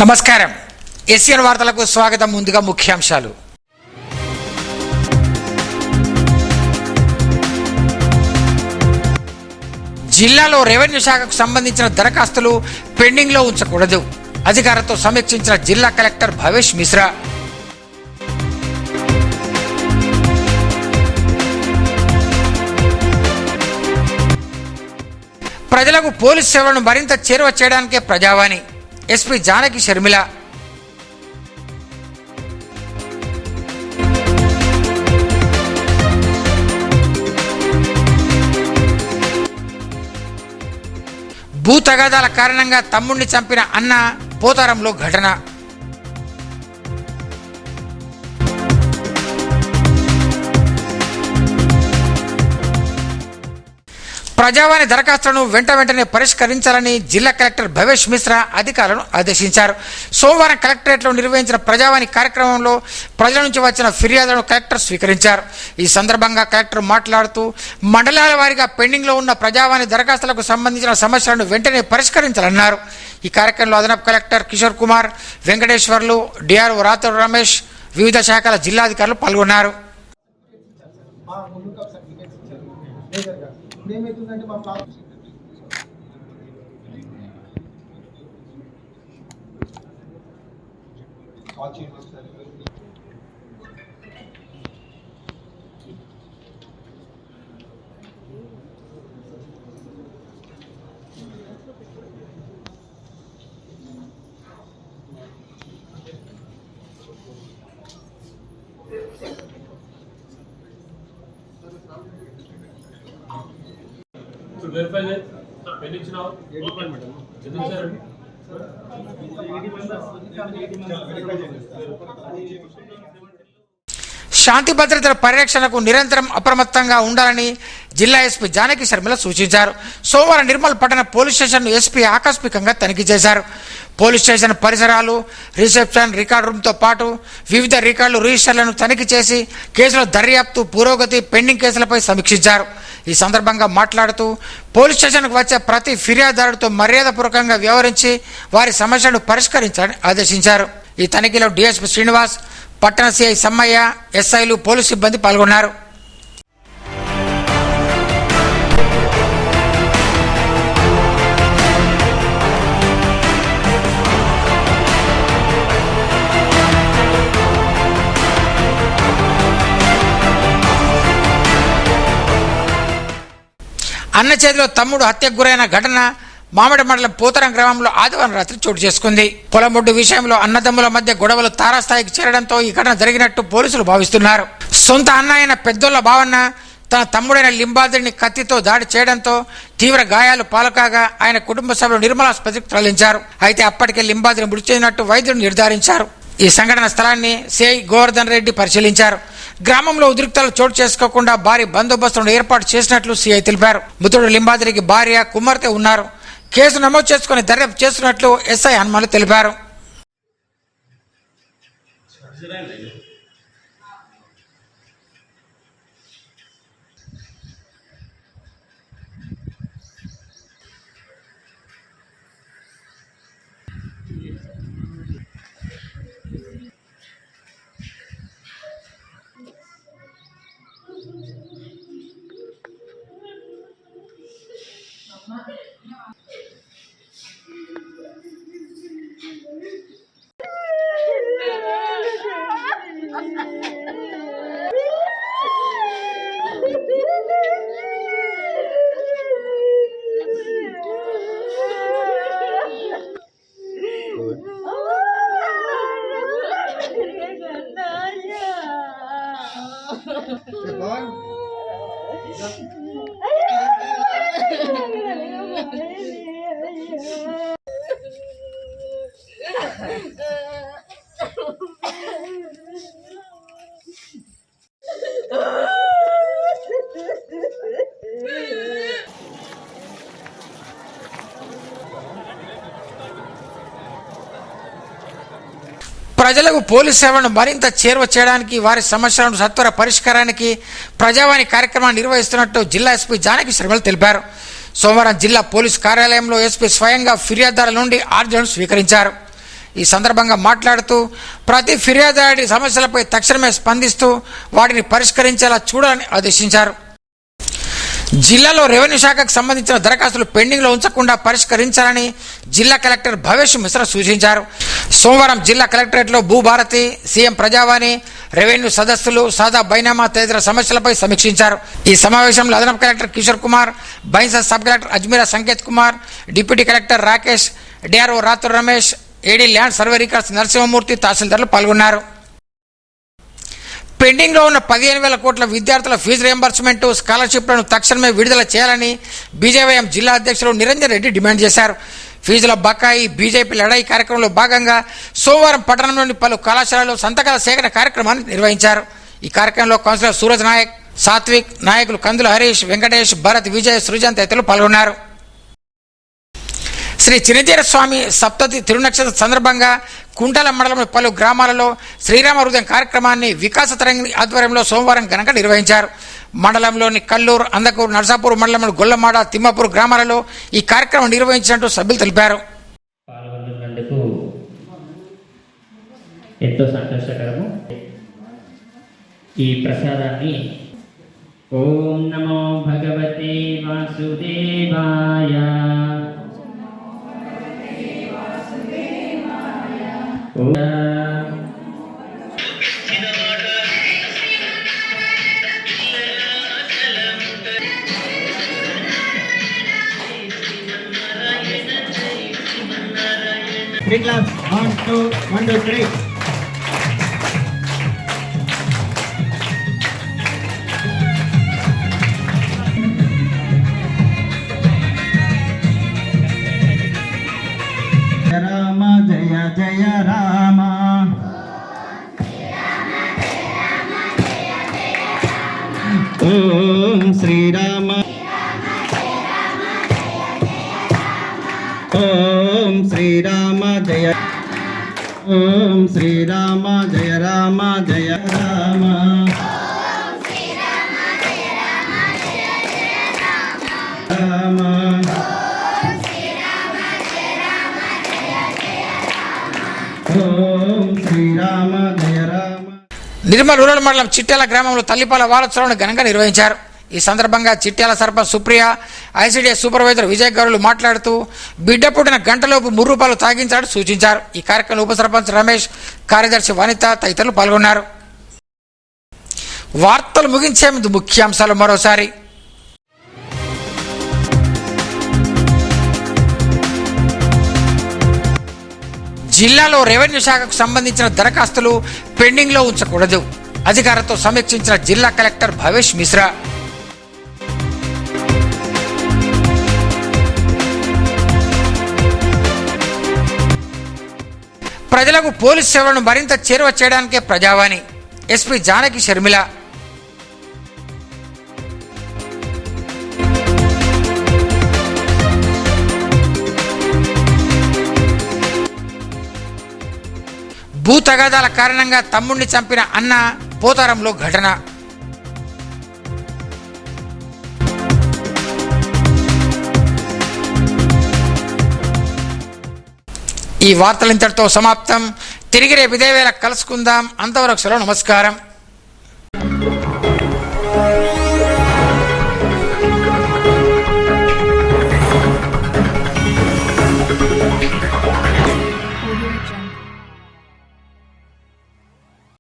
నమస్కారం. ఎస్ఎన్ వార్తలకు స్వాగతం. ముందుగా ముఖ్యాంశాలు. జిల్లాలో రెవెన్యూ శాఖకు సంబంధించిన దరఖాస్తులు పెండింగ్లో ఉంచకూడదు. అధికారులతో సమీక్షించిన జిల్లా కలెక్టర్ భవేష్ మిశ్రా. ప్రజలకు పోలీసు సేవలను మరింత చేరువ చేయడానికే ప్రజావాణి. ఎస్పీ జానకి షర్మిల. భూ తగాదాల కారణంగా తమ్ముడిని చంపిన అన్న పోతారంలో ఘటన. ప్రజావాణి దరఖాస్తులను వెంటనే పరిష్కరించాలని జిల్లా కలెక్టర్ భవేష్ మిశ్రా అధికారులను ఆదేశించారు. సోమవారం కలెక్టరేట్లో నిర్వహించిన ప్రజావాణి కార్యక్రమంలో ప్రజల నుంచి వచ్చిన ఫిర్యాదులను కలెక్టర్ స్వీకరించారు. ఈ సందర్భంగా కలెక్టర్ మాట్లాడుతూ మండలాల వారీగా పెండింగ్లో ఉన్న ప్రజావాణి దరఖాస్తులకు సంబంధించిన సమస్యలను వెంటనే పరిష్కరించాలన్నారు. ఈ కార్యక్రమంలో అదనపు కలెక్టర్ కిషోర్ కుమార్, వెంకటేశ్వర్లు, డిఆర్ఓ రాథోడ్ రమేష్, వివిధ శాఖల జిల్లాధికారులు పాల్గొన్నారు. ఏమవుతుందంటే మా వెరిఫై చేయండి. ఎన్ని ఇచ్చినావు? ఎందుకు ఇచ్చారండి? శాంతి భద్రతల పరిరక్షణకు నిరంతరం అప్రమత్తంగా ఉండాలని జిల్లా ఎస్పీ జానకి షర్మిల సూచించారు. సోమవారం నిర్మల్ పట్టణ పోలీస్ స్టేషన్ ఎస్పీ ఆకస్మికంగా తనిఖీ చేశారు. పోలీస్ స్టేషన్ పరిసరాలు, రిసెప్షన్, రికార్డు రూమ్తో పాటు వివిధ రికార్డులు, రిజిస్టర్లను తనిఖీ చేసి కేసుల దర్యాప్తు, పురోగతి, పెండింగ్ కేసులపై సమీక్షించారు. ఈ సందర్భంగా మాట్లాడుతూ పోలీస్ స్టేషన్కు వచ్చే ప్రతి ఫిర్యాదుదారుడితో మర్యాదపూర్వకంగా వ్యవహరించి వారి సమస్యలను పరిష్కరించాలని ఆదేశించారు. ఈ తనిఖీలో డిఎస్పీ శ్రీనివాస్, పట్టణ సిఐ సమ్మయ్య, ఎస్ఐలు, పోలీసు సిబ్బంది పాల్గొన్నారు. అన్న చేతిలో తమ్ముడు హత్యకు గురైన ఘటన మామిడి మండలం పోతరం గ్రామంలో ఆదివారం రాత్రి చోటు చేసుకుంది. పొలమొడ్డు విషయంలో అన్నదమ్ముల మధ్య గొడవలు తారాస్థాయికి చేరడంతో ఈ ఘటన జరిగినట్టు పోలీసులు భావిస్తున్నారు. సొంత అన్న అయిన పెద్దోళ్ల భావన్న తన తమ్ముడైన లింబాద్రిని కత్తితో దాడి చేయడంతో తీవ్ర గాయాలు పాలకాగా ఆయన కుటుంబ సభ్యులు నిర్మల్ ఆసుపత్రికి తరలించారు. అయితే అప్పటికే లింబాద్రిని మృతి చెందినట్టు వైద్యులు నిర్ధారించారు. ఈ సంఘటన స్థలాన్ని సిఐ గోవర్ధన్ రెడ్డి పరిశీలించారు. గ్రామంలో ఉద్రిక్తలు చోటు చేసుకోకుండా భారీ బందోబస్తును ఏర్పాటు చేసినట్లు సిఐ తెలిపారు. మృతుడు లింబాద్రికి భార్య, కుమార్తె ఉన్నారు. కేసు నమోదు చేసుకుని దర్యాప్తు చేస్తున్నట్లు ఎస్ఐ హనుమాన్లు తెలిపారు. ప్రజలకు పోలీసు సేవలను మరింత చేరువ చేయడానికి, వారి సమస్యలను సత్వర పరిష్కారానికి ప్రజావాణి కార్యక్రమాన్ని నిర్వహిస్తున్నట్టు జిల్లా ఎస్పీ జానకి షర్మిల తెలిపారు. సోమవారం జిల్లా పోలీసు కార్యాలయంలో ఎస్పీ స్వయంగా ఫిర్యాదుదారుల నుండి ఆర్జీలను స్వీకరించారు. ఈ సందర్భంగా మాట్లాడుతూ ప్రతి ఫిర్యాదుదారుడి సమస్యలపై తక్షణమే స్పందిస్తూ వాటిని పరిష్కరించేలా చూడాలని ఆదేశించారు. జిల్లాలో రెవెన్యూ శాఖకు సంబంధించిన దరఖాస్తులు పెండింగ్లో ఉంచకుండా పరిష్కరించాలని జిల్లా కలెక్టర్ భవేష్ మిశ్రా సూచించారు. సోమవారం జిల్లా కలెక్టరేట్లో భూభారతి, సీఎం ప్రజావాణి, రెవెన్యూ సదస్సులు, సాదా బైనామా తదితర సమస్యలపై సమీక్షించారు. ఈ సమావేశంలో అదనపు collector Kishore Kumar, Bhainsa sub collector Ajmeera Sanket Kumar, deputy collector Rakesh, DRO Rathur Ramesh, AD land survey records Narasimhamurthy తహసీల్దార్లు పాల్గొన్నారు. పెండింగ్లో ఉన్న 15,000 కోట్ల విద్యార్థుల ఫీజు రియంబర్స్మెంట్, స్కాలర్షిప్లను తక్షణమే విడుదల చేయాలని బీజేవైఎం జిల్లా అధ్యక్షులు నిరంజన్ రెడ్డి డిమాండ్ చేశారు. ఫీజుల బకాయి బీజేపీ లడాయి కార్యక్రమంలో భాగంగా సోమవారం పట్టణంలోని పలు కళాశాలలో సంతకాల సేకరణ కార్యక్రమాన్ని నిర్వహించారు. ఈ కార్యక్రమంలో కౌన్సిలర్ సూరజ్ నాయక్, సాత్విక్, నాయకులు కందుల హరీష్, వెంకటేష్, భరత్, విజయ్, సృజన్ తదితరులు పాల్గొన్నారు. శ్రీ చిన్నజీర స్వామి సప్తతి తిరునక్షత్ర సందర్భంగా కుంటాల మండలంలోని పలు గ్రామాలలో శ్రీరామ హృదయం కార్యక్రమాన్ని వికాస తరంగిణి ఆధ్వర్యంలో సోమవారం ఘనంగా నిర్వహించారు. మండలంలోని కల్లూరు, అందకూరు, నర్సాపూర్ మండలంలోని గొల్లమాడ, తిమ్మాపూర్ గ్రామాలలో ఈ కార్యక్రమం నిర్వహించినట్టు సభ్యులు తెలిపారు. పాల్గొన్నందుకు ఎంతో సంతోషకరము. ఈ ప్రసాదాన్ని ఓం నమో భగవతే వాసుదేవాయ Three claps. 1, 2, 1, 2, 3. Rama Jaya Jaya Rama. Om Sri Rama. Om Sri Rama Jaya. Om Sri Rama Jaya Rama Jaya Rama. Rama. Om Sri Rama Jaya Rama. Nirmal rural మండలం చిట్యాల గ్రామంలో తల్లిపాల వారోత్సవాలను ఘనంగా నిర్వహించారు. ఈ సందర్భంగా చిట్యాల సర్పంచ్ సుప్రియ, ఐసీడీఎస్ సూపర్వైజర్ విజయ్ గౌరులు మాట్లాడుతూ బిడ్డ పుట్టిన గంటలోపు ₹3 తాగించాలని సూచించారు. ఈ కార్యక్రమంలో ఉప సర్పంచ్ రమేష్, కార్యదర్శి వనిత తదితరులు పాల్గొన్నారు. వార్తలు ముగించే ముందు ముఖ్యాంశాలు మరోసారి. జిల్లాలో రెవెన్యూ శాఖకు సంబంధించిన దరఖాస్తులు పెండింగ్లో ఉంచకూడదు. అధికారులతో సమీక్షించిన జిల్లా కలెక్టర్ భవేష్ మిశ్రా. ప్రజలకు పోలీసు సేవలను మరింత చేరువ చేయడానికే ప్రజావాణి, ఎస్పీ జానకి షర్మిల. భూ తగాదాల కారణంగా తమ్ముడిని చంపిన అన్న పోతారంలో ఘటన. ఈ వార్తలు ఇంతటితో సమాప్తం. తిరిగి రేపు ఇదే వేళ కలుసుకుందాం. అంతవరకు సెలవు. నమస్కారం.